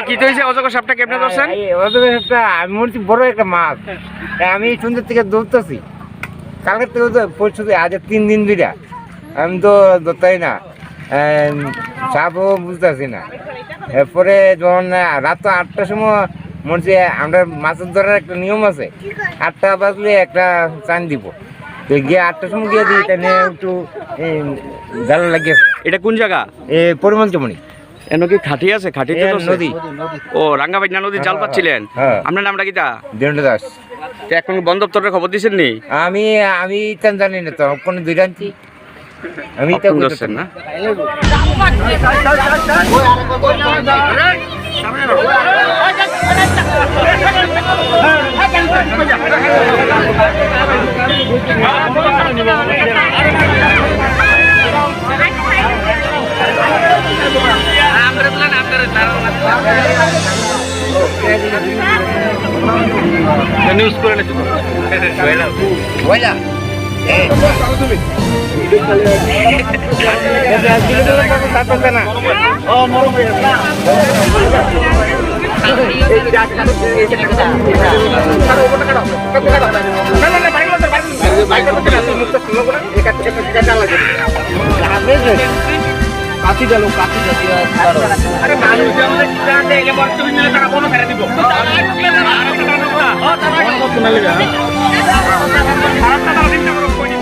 কি হয়েছে অজগর সাপটা কেমনে ধরছেন? অজগর সাপটা আমি মনে হচ্ছে বড় একটা মাছ। আমি সন্ধ্যের থেকে দৌড়তেছি, কালকের থেকে তো পরশু আজ 3 দিন ধরে আমি তো ধরতাই না, সাপও বুঝতেছি না। এরপরে যখন রাত 8টার সময় মনে হচ্ছে, আমরা মাছের ধরার একটা নিয়ম আছে, 8টা বাজলে একটা চান দিব, তো গিয়ে 8টার সময় গিয়ে দিই, তাই একটু জাল লাগিয়েছে। এটা কোন জায়গা? পরিমঞ্চমণি। এন কি খাটি আছে? খাটি নদী। ও রাঙ্গাবাজনা নদীর জাল পাচ্ছিলেন? আপনার নামটা কি? দেবেন্দ্র দাস। এখন বন দপ্তরের খবর দিচ্ছেন নি? আমি জানি না তো, কোন দুই রাঞ্চি আমি তো বুঝছেন না। নিউজ করে কাছি গেল কাছি আরে মানুষ তারা কোনো ফেরে দিব খারাপ